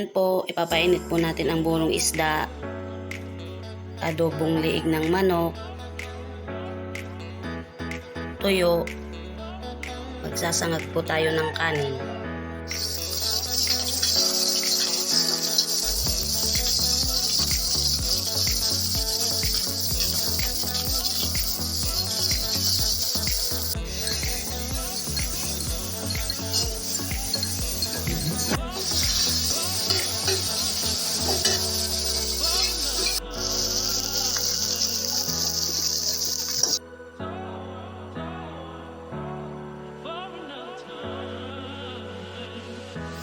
Ayan po, ipapainit po natin ang burong isda, adobong liig ng manok, tuyo, magsasangag po tayo ng kanin.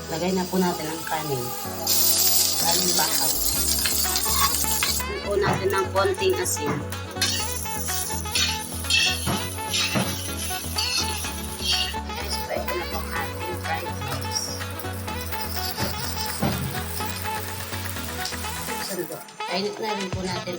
Lagay na po natin ang kanin. Kanin bahaw. Lagyan po natin ng konting asin. Guys, pwede na po ang ating fried rice. Sando. Kainit na rin po natin.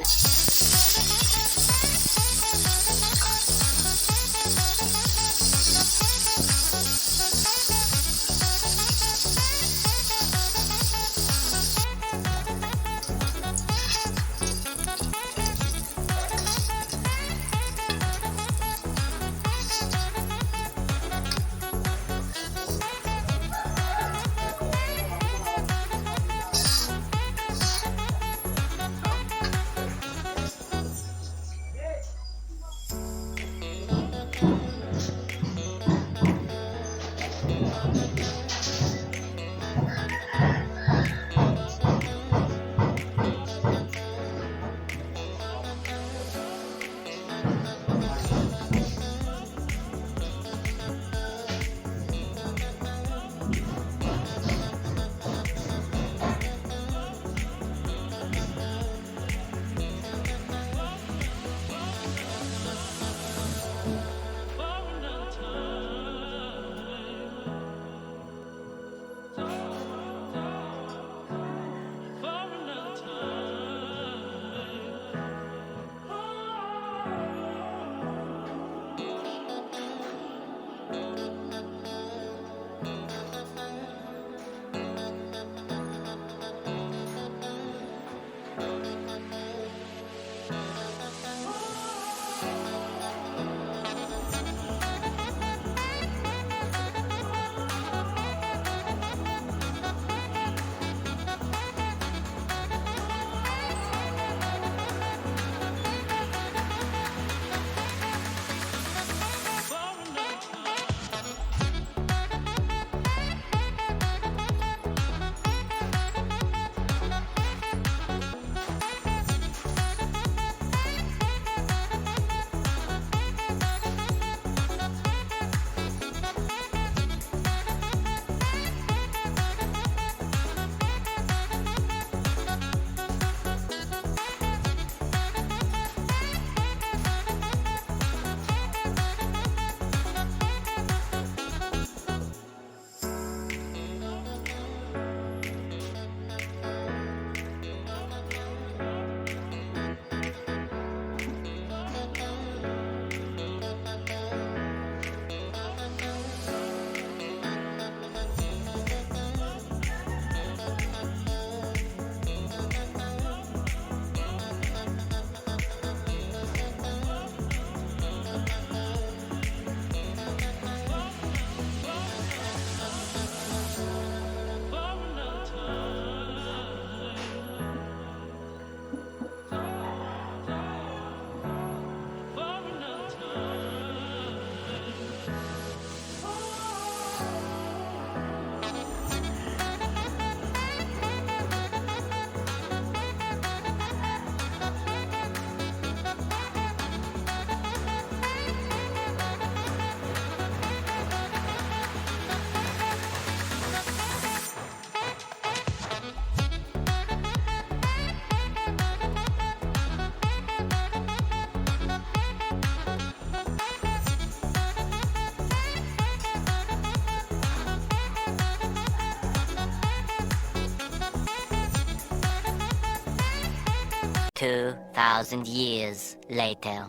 "2,000 years later."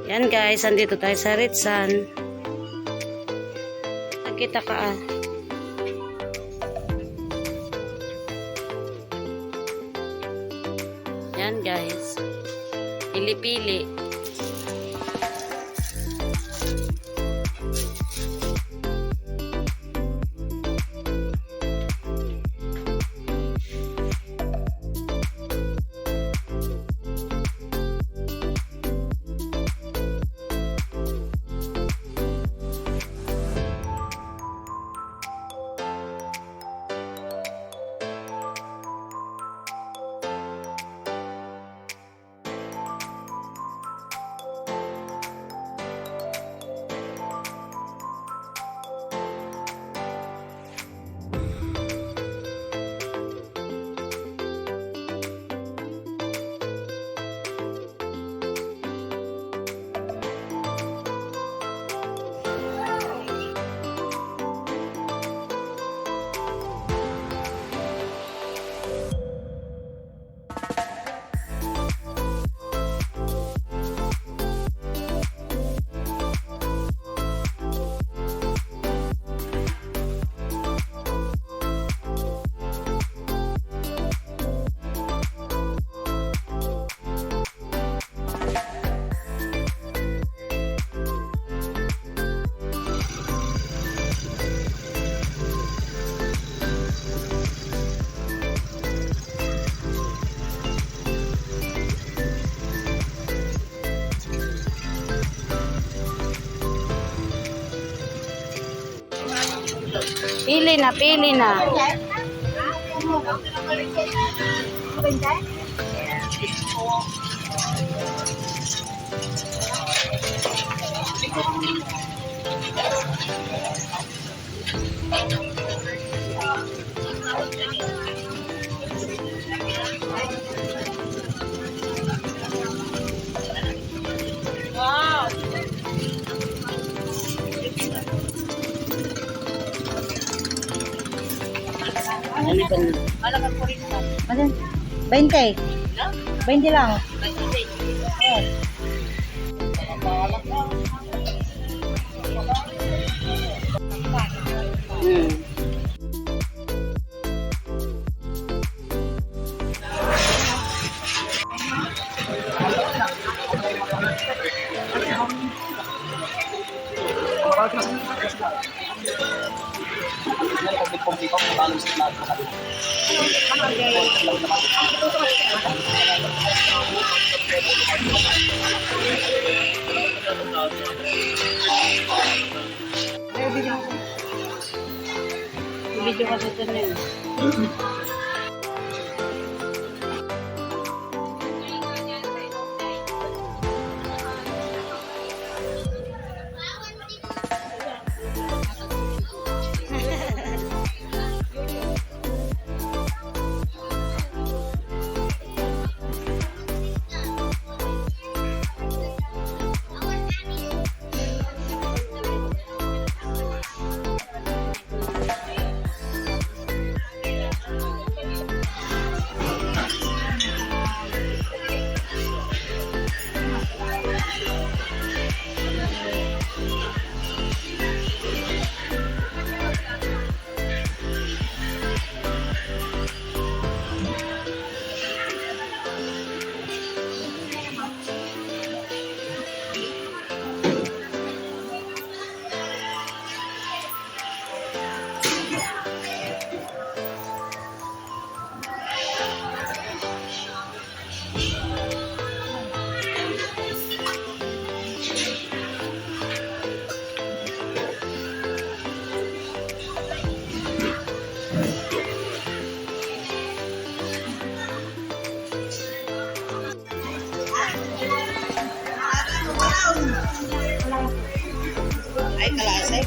Yan guys, andito tayo sa Ritsan. Nakita ka ah. Ayan guys. Pili-pili. Pili na, pili na. Ano ba? Malakas po rin ba? Ano? 20. 20 lang. Oh. Video ka sa ito na yun. Ay, kalasay.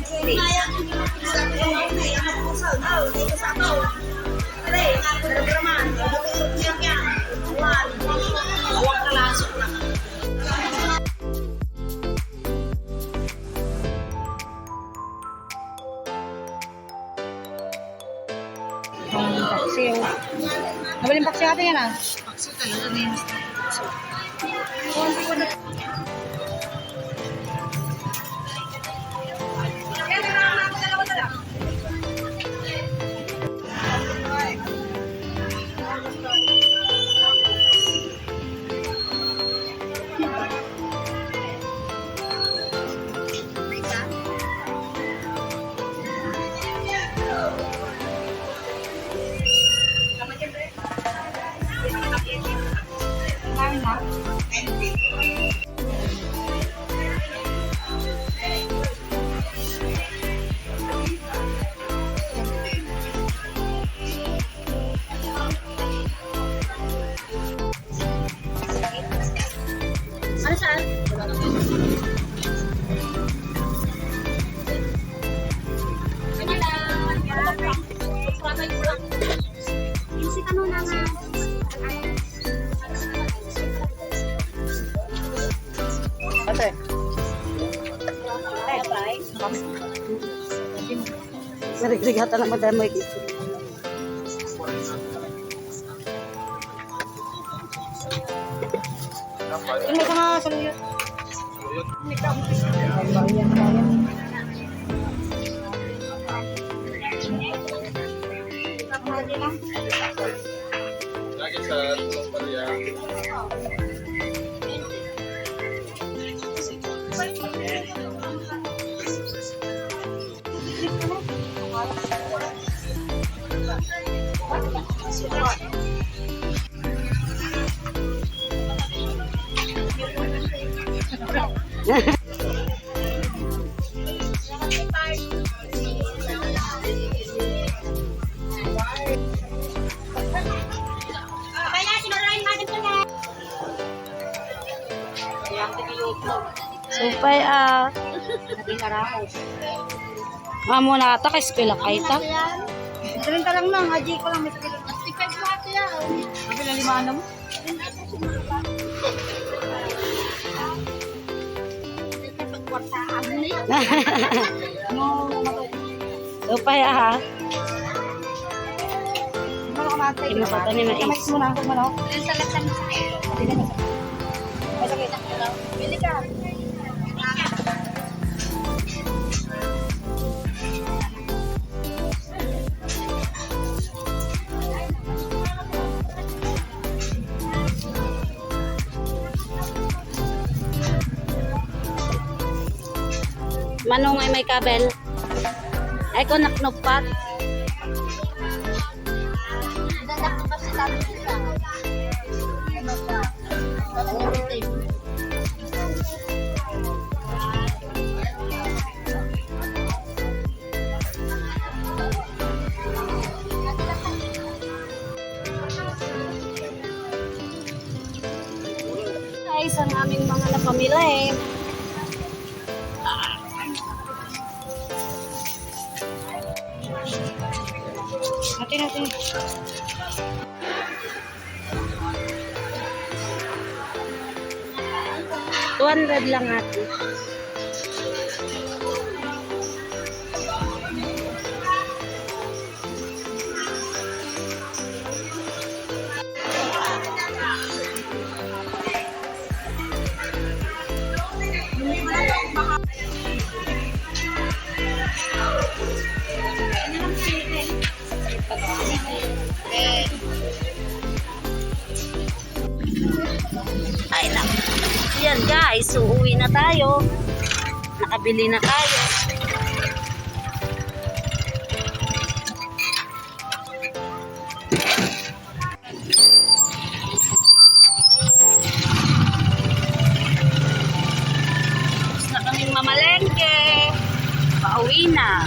Paksiw. Nabaling paksiw natin yan ah. Paksiw talaga na yun. Kasi kanuna nga. Ate. Narigligatan naman tayo may kito. Yung may mga saluyot. Lagi sa Maria. Supay Amo na ata kay eskwela kay ta. Rinta lang nang, haji ko lang may sakit. Mastikay ko ate yan. Sabi na limana mo. Supay ha. Ano ka mati? Hindi mo sa tanin na Kamay is. mo na ako manok. Yung salatan mo sa iyo. May sakit. Bili ka. Manong ay may kabel. Ay ko naknugpat. Dadak ko kasi tayo sila. Guys, ang aming mga napamili. Natin. 200 lang ate. Ay lang. Yan guys, uuwi na tayo. Nakabili na tayo. Tapos na kaming mamalengke. Pauwi na.